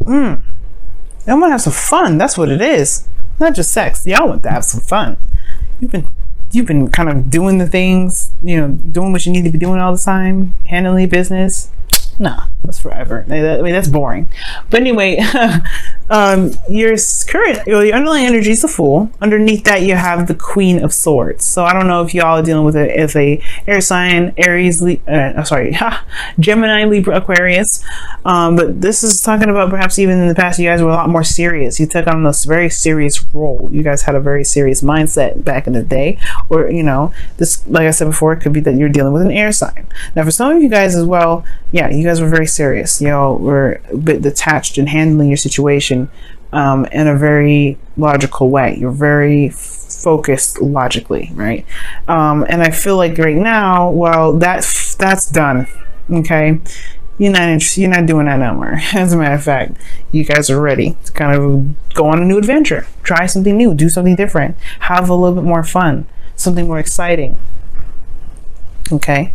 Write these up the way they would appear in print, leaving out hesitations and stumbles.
Y'all want to have some fun. That's what it is. Not just sex. Y'all want to have some fun. You've been kind of doing the things, doing what you need to be doing all the time, handling business. Nah, that's forever. I mean, that's boring. But anyway, your underlying energy is the Fool. Underneath that, you have the Queen of Swords. So I don't know if y'all are dealing with it as a air sign, Gemini, Libra, Aquarius. But this is talking about perhaps even in the past, you guys were a lot more serious. You took on this very serious role. You guys had a very serious mindset back in the day. Or, this, like I said before, it could be that you're dealing with an air sign. Now, for some of you guys as well, yeah, you guys were very serious. Y'all were a bit detached in handling your situation in a very logical way. You're very focused logically, right? And I feel like right now, well, that's done. Okay, you're not doing that no more. As a matter of fact, you guys are ready to kind of go on a new adventure, try something new, do something different, have a little bit more fun, something more exciting. Okay,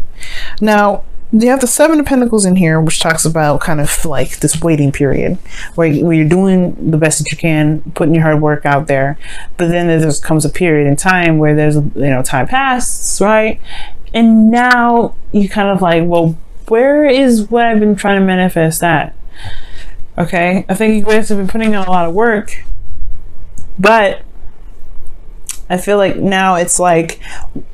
now you have the Seven of Pentacles in here, which talks about kind of like this waiting period where you're doing the best that you can, putting your hard work out there, but then there just comes a period in time where there's time passes, right? And now you kind of like, well, where is what I've been trying to manifest at? Okay, I think you guys have been putting in a lot of work, but I feel like now it's like,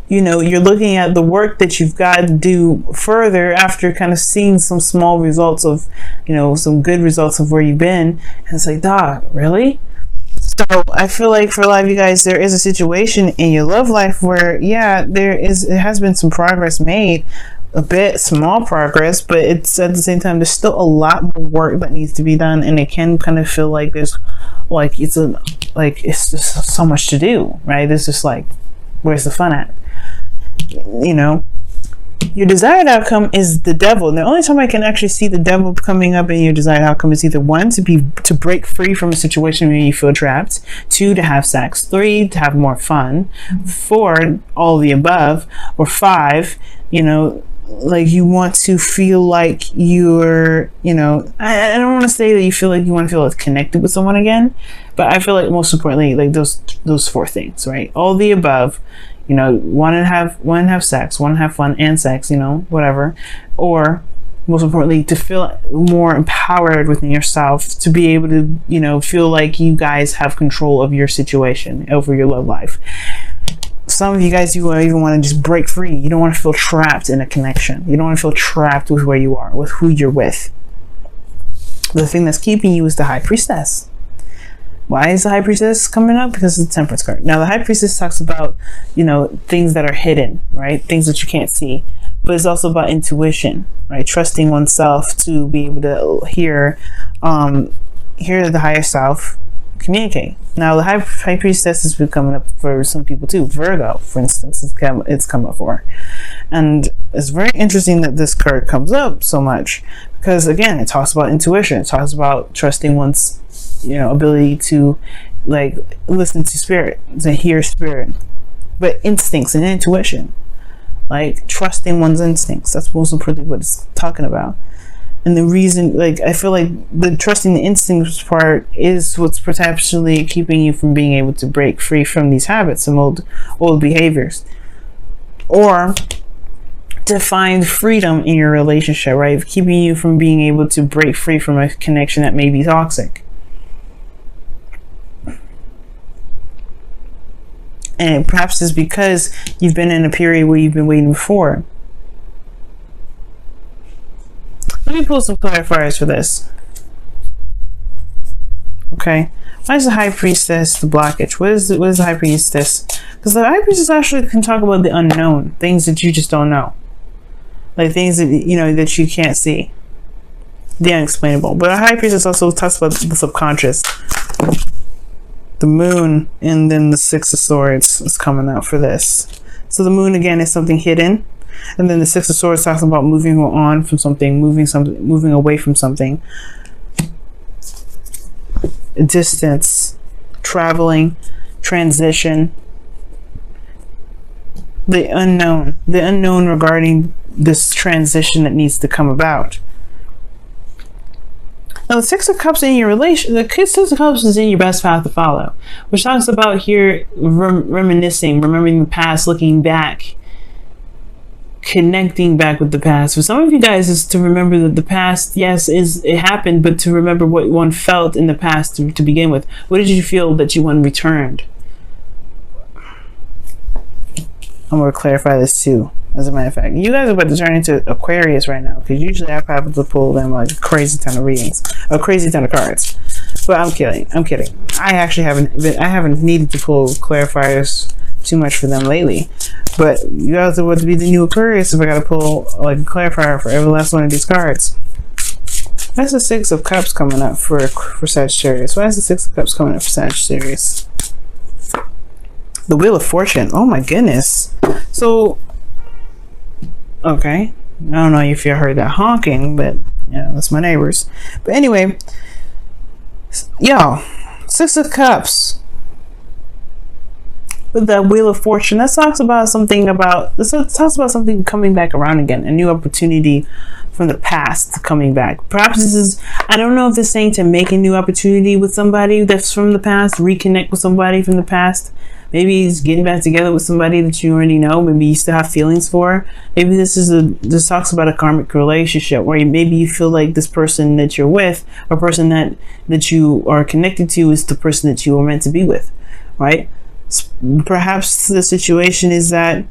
you're looking at the work that you've got to do further after kind of seeing some small results of, some good results of where you've been. And it's like, dog, really? So I feel like for a lot of you guys, there is a situation in your love life where, yeah, it has been some progress made, a bit small progress, but it's at the same time, there's still a lot more work that needs to be done. And it can kind of feel like it's just so much to do, right? It's just like, where's the fun at? Your desired outcome is the Devil. And the only time I can actually see the Devil coming up in your desired outcome is either 1, to break free from a situation where you feel trapped, 2, to have sex, 3, to have more fun, 4, all of the above, or 5, like you want to feel like you're, I don't want to say that you feel like you want to feel connected with someone again, but I feel like most importantly, like those 4 things, right? All the above, want to have sex, want to have fun and sex, whatever, or most importantly, to feel more empowered within yourself, to be able to, feel like you guys have control of your situation, over your love life. Some of you guys, you even want to just break free. You don't want to feel trapped in a connection. You don't want to feel trapped with where you are, with who you're with. The thing that's keeping you is the High Priestess. Why is the High Priestess coming up? Because it's the Temperance card. Now, the High Priestess talks about, things that are hidden, right? Things that you can't see. But it's also about intuition, right? Trusting oneself to be able to hear the higher self communicate. Now, the High Priestess has been coming up for some people too. Virgo, for instance, it's come up for. And it's very interesting that this card comes up so much because, again, it talks about intuition. It talks about trusting one's ability to like listen to spirit, to hear spirit, but instincts and intuition, like trusting one's instincts. That's most importantly what it's talking about. And the reason, like, I feel like the trusting the instincts part is what's potentially keeping you from being able to break free from these habits and old behaviors, or to find freedom in your relationship, right? Keeping you from being able to break free from a connection that may be toxic. And perhaps it's because you've been in a period where you've been waiting for. Let me pull some clarifiers for this. Okay. Why is the High Priestess the blockage? What is the High Priestess? Because the High Priestess actually can talk about the unknown, things that you just don't know. Like things that, that you can't see. The unexplainable. But a High Priestess also talks about the subconscious. The Moon, and then the Six of Swords is coming out for this. So the Moon, again, is something hidden. And then the Six of Swords talks about moving on from something, moving away from something. Distance, traveling, transition. The unknown regarding this transition that needs to come about. Now, the Six of Cups in your relation, the Six of Cups is in your best path to follow, which talks about here reminiscing, remembering the past, looking back, connecting back with the past. For some of you guys, is to remember that the past, yes, it happened, but to remember what one felt in the past to begin with. What did you feel that you want returned? I'm going to clarify this too. As a matter of fact, you guys are about to turn into Aquarius right now, because usually I probably to pull them like a crazy ton of readings, a crazy ton of cards. But I'm kidding. I actually haven't needed to pull clarifiers too much for them lately. But you guys are about to be the new Aquarius if I gotta pull like a clarifier for every last one of these cards. That's the Six of Cups coming up for Sagittarius. Why is the Six of Cups coming up for Sagittarius? The Wheel of Fortune. Oh my goodness. So. Okay, I don't know if you heard that honking, but yeah, that's my neighbors. But anyway, y'all, Six of Cups with the Wheel of Fortune. That talks about something coming back around again, a new opportunity from the past coming back. Perhaps this is, I don't know if this is saying to make a new opportunity with somebody that's from the past, reconnect with somebody from the past. Maybe it's getting back together with somebody that you already know. Maybe you still have feelings for. Maybe this talks about a karmic relationship where maybe you feel like this person that you're with, or person that you are connected to, is the person that you were meant to be with, right? Perhaps the situation is that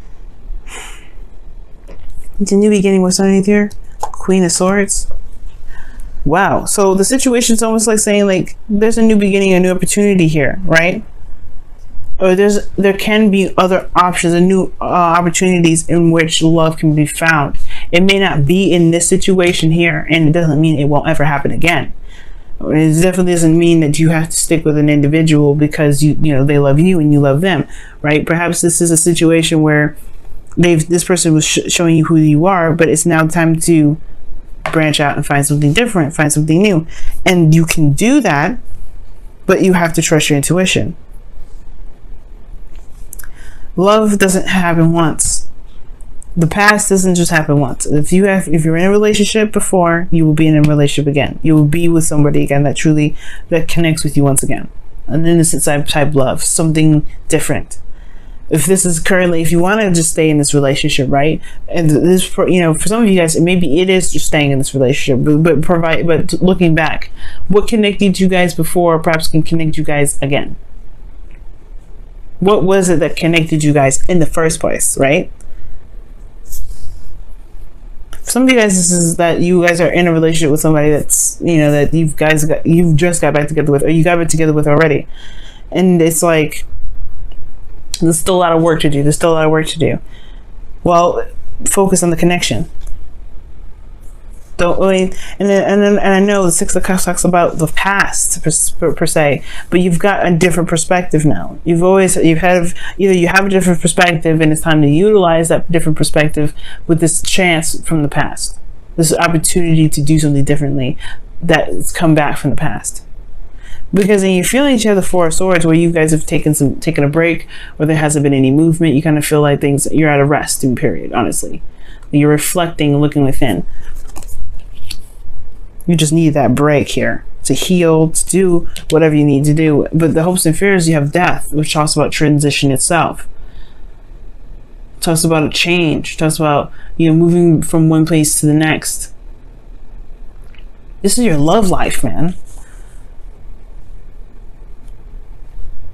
it's a new beginning. What's underneath here? Queen of Swords. Wow. So the situation is almost like saying like there's a new beginning, a new opportunity here, right? Or there can be other options and new opportunities in which love can be found. It may not be in this situation here, and it doesn't mean it won't ever happen again. It definitely doesn't mean that you have to stick with an individual because you know they love you and you love them, right? Perhaps this is a situation where this person was showing you who you are, but it's now time to branch out and find something different, find something new, and you can do that, but you have to trust your intuition. Love doesn't happen once. The past doesn't just happen once. If you're in a relationship before, you will be in a relationship again. You will be with somebody again that connects with you once again. An innocent type love, something different. If you want to just stay in this relationship, right? And this, for some of you guys, maybe it is just staying in this relationship, but looking back, what connected you guys before perhaps can connect you guys again. What was it that connected you guys in the first place, right? Some of you guys, this is that you guys are in a relationship with somebody that's, that you've just got back together with, or you got back together with already. And it's like, there's still a lot of work to do. Well, focus on the connection. And I know the Six of Cups talks about the past per se, but you've got a different perspective now. You have a different perspective, and it's time to utilize that different perspective with this chance from the past, this opportunity to do something differently that's come back from the past. Because in your feelings, you have the Four of Swords, where you guys have taken a break, or there hasn't been any movement. You kind of feel like you're at a resting period. Honestly, you're reflecting, looking within. You just need that break here to heal, to do whatever you need to do. But the hopes and fears, you have death, which talks about transition itself. It talks about a change. It talks about moving from one place to the next. This is your love life, man.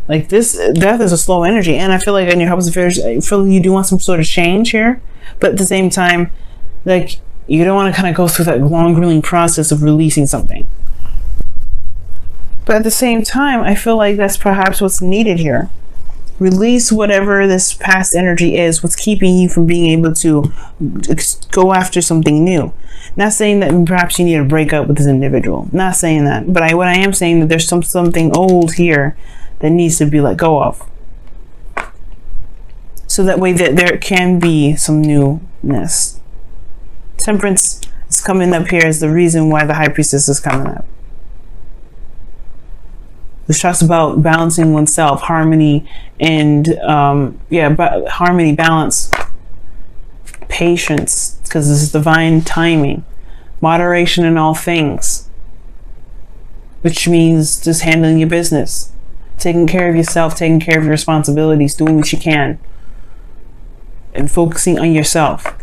Like this, death is a slow energy, and I feel like in your hopes and fears, I feel like you do want some sort of change here, but at the same time, like you don't want to kind of go through that long, grueling process of releasing something. But at the same time, I feel like that's perhaps what's needed here. Release whatever this past energy is, what's keeping you from being able to go after something new. Not saying that perhaps you need to break up with this individual. Not saying that, but what I am saying that there's something old here that needs to be let go of, so that way that there can be some newness. Temperance is coming up here as the reason why the High Priestess is coming up. This talks about balancing oneself, harmony, and harmony, balance, patience, because this is divine timing, moderation in all things. which means just handling your business, taking care of yourself, taking care of your responsibilities, doing what you can, and focusing on yourself.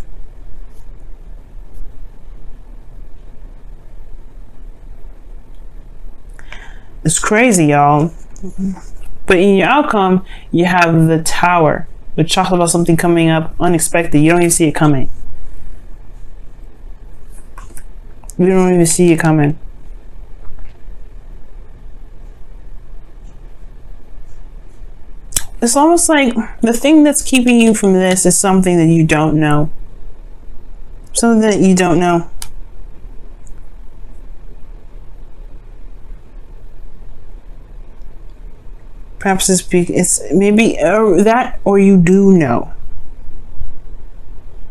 It's crazy, y'all. But in your outcome, you have the Tower, which talks about something coming up unexpected. You don't even see it coming. You don't even see it coming. It's almost like the thing that's keeping you from this is something that you don't know. Something that you don't know. Perhaps it's maybe that, or you do know.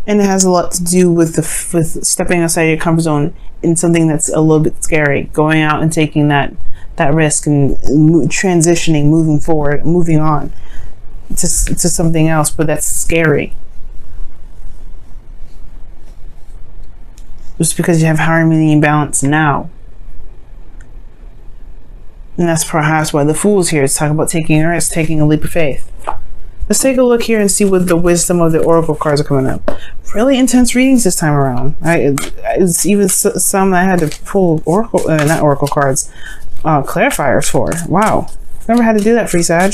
And it has a lot to do with with stepping outside your comfort zone in something that's a little bit scary, going out and taking that risk and transitioning, moving forward, moving on to something else, but that's scary. Just because you have harmony and balance now. And that's perhaps why the Fool's here is talking about taking a risk, taking a leap of faith. Let's take a look here and see what the wisdom of the Oracle cards are coming up. Really intense readings this time around. It's even some I had to pull Oracle, not Oracle cards, clarifiers for. Wow. Never had to do that, Free Sag.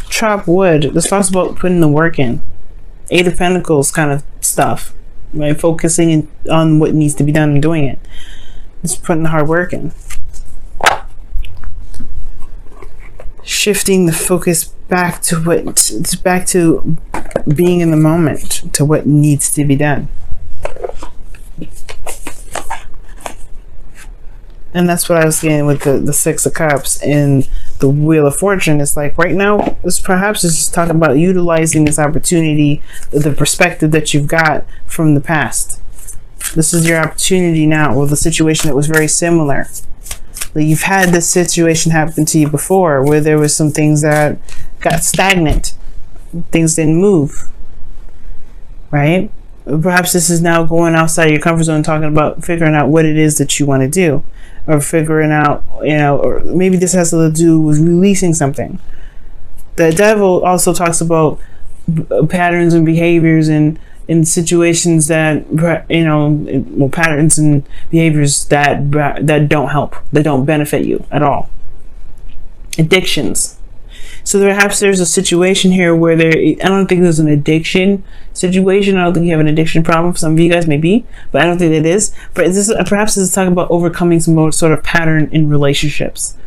Chop wood. This talks about putting the work in. Eight of Pentacles kind of stuff. Right? Focusing on what needs to be done and doing it. Just putting the hard work in. Shifting the focus back to back to being in the moment, to what needs to be done. And that's what I was getting with the Six of Cups and the Wheel of Fortune. It's like right now, this perhaps is just talking about utilizing this opportunity, the perspective that you've got from the past. This is your opportunity now, or the situation that was very similar. Like you've had this situation happen to you before, where there was some things that got stagnant, things didn't move, right? Perhaps this is now going outside your comfort zone, talking about figuring out what it is that you want to do, or figuring out, or maybe this has to do with releasing something. The Devil also talks about patterns and behaviors and in situations that, patterns and behaviors that don't help, that don't benefit you at all. Addictions. So perhaps there's a situation here where I don't think there's an addiction situation. I don't think you have an addiction problem. Some of you guys may be, but I don't think it is. But perhaps this is talking about overcoming some sort of pattern in relationships,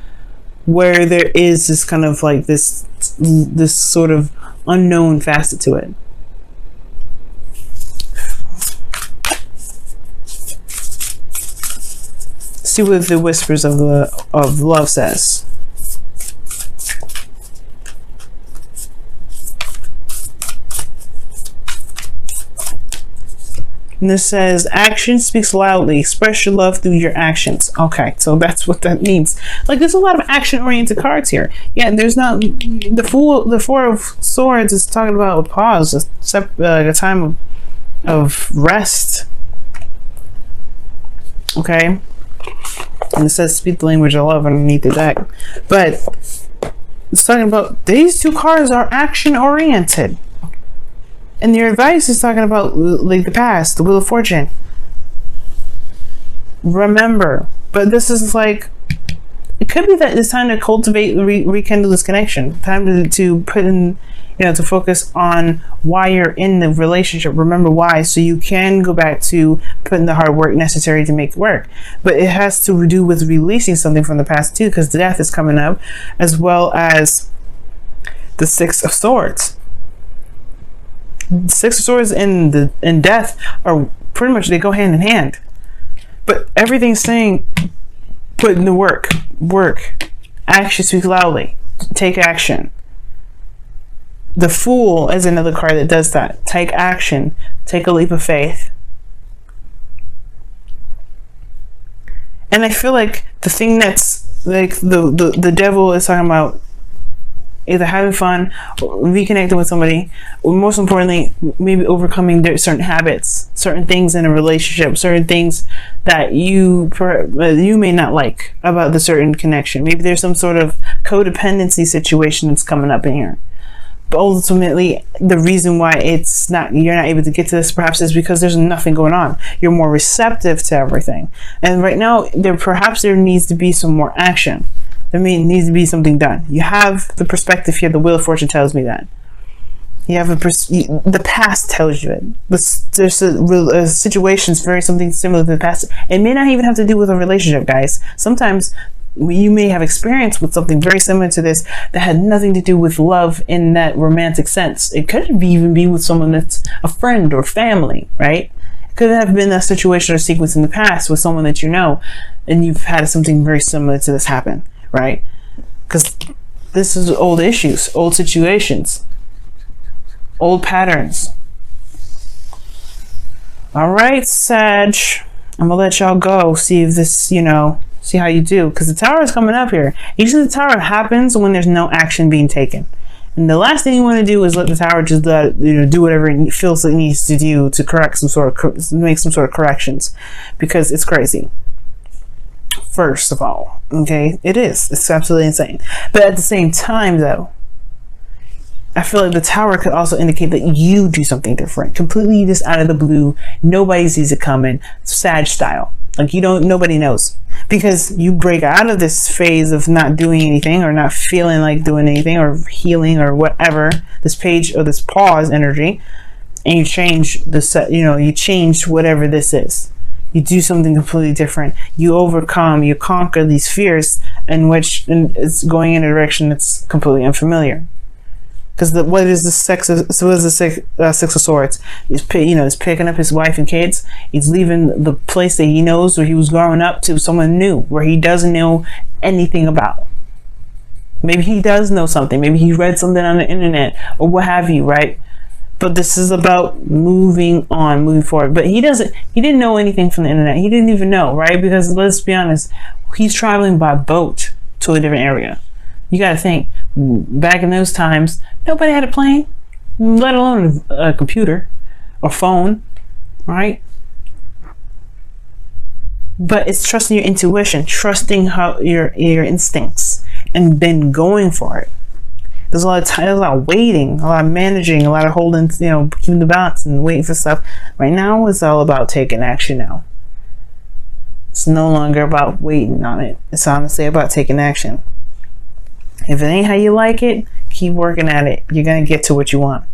where there is this kind of like this sort of unknown facet to it. See what the Whispers of Love says. And this says, action speaks loudly. Express your love through your actions. Okay, so that's what that means. Like, there's a lot of action-oriented cards here. Yeah, there's not... The Four of Swords is talking about a pause, a time of rest. Okay? And it says, speak the language of love underneath the deck. But it's talking about, these two cards are action-oriented. And your advice is talking about like the past, the Wheel of Fortune. Remember, but this is like, it could be that it's time to cultivate, rekindle this connection. Time to put in, to focus on why you're in the relationship. Remember why, so you can go back to putting the hard work necessary to make it work. But it has to do with releasing something from the past too, because the Death is coming up, as well as the Six of Swords. Six of Swords and Death are pretty much, they go hand in hand. But everything's saying, put in the work. Action speaks loudly. Take action. The Fool is another card that does that. Take action. Take a leap of faith. And I feel like the thing that's like the Devil is talking about, either having fun, or reconnecting with somebody, or most importantly, maybe overcoming their certain habits, certain things in a relationship, certain things that you may not like about the certain connection. Maybe there's some sort of codependency situation that's coming up in here. But ultimately, the reason why you're not able to get to this perhaps is because there's nothing going on. You're more receptive to everything. And right now, there needs to be some more action. There needs to be something done. You have the perspective here. The Wheel of Fortune tells me that. You have the past tells you it. There's a situations very something similar to the past. It may not even have to do with a relationship, guys. Sometimes you may have experience with something very similar to this that had nothing to do with love in that romantic sense. It could even be with someone that's a friend or family, right? It could have been a situation or sequence in the past with someone that you know, and you've had something very similar to this happen, right? Because this is old issues, old situations, old patterns. All right, Sag, I'm gonna let y'all go. See if this, see how you do, because the Tower is coming up here. Usually the Tower happens when there's no action being taken, and the last thing you want to do is let the Tower just do whatever it feels it needs to do to correct make some sort of corrections, because it's crazy. First of all, okay, it's absolutely insane. But at the same time, though, I feel like the Tower could also indicate that you do something different, completely just out of the blue. Nobody sees it coming, Sag style. Like nobody knows, because you break out of this phase of not doing anything or not feeling like doing anything or healing or whatever, this page or this pause energy, and you change you change whatever this is. You do something completely different. You overcome, you conquer these fears and it's going in a direction that's completely unfamiliar. Because what is the Six of Swords? He's picking up his wife and kids. He's leaving the place that he knows where he was growing up to someone new, where he doesn't know anything about. Maybe he does know something. Maybe he read something on the internet or what have you, right? But this is about moving on, moving forward. But he didn't know anything from the internet. He didn't even know, right? Because let's be honest, he's traveling by boat to a different area. You got to think, back in those times, nobody had a plane, let alone a computer or phone, right? But it's trusting your intuition, trusting your instincts, and then going for it. There's a lot of time, there's a lot of waiting, a lot of managing, a lot of holding, keeping the balance and waiting for stuff. Right now, it's all about taking action now. It's no longer about waiting on it. It's honestly about taking action. If it ain't how you like it, keep working at it. You're going to get to what you want.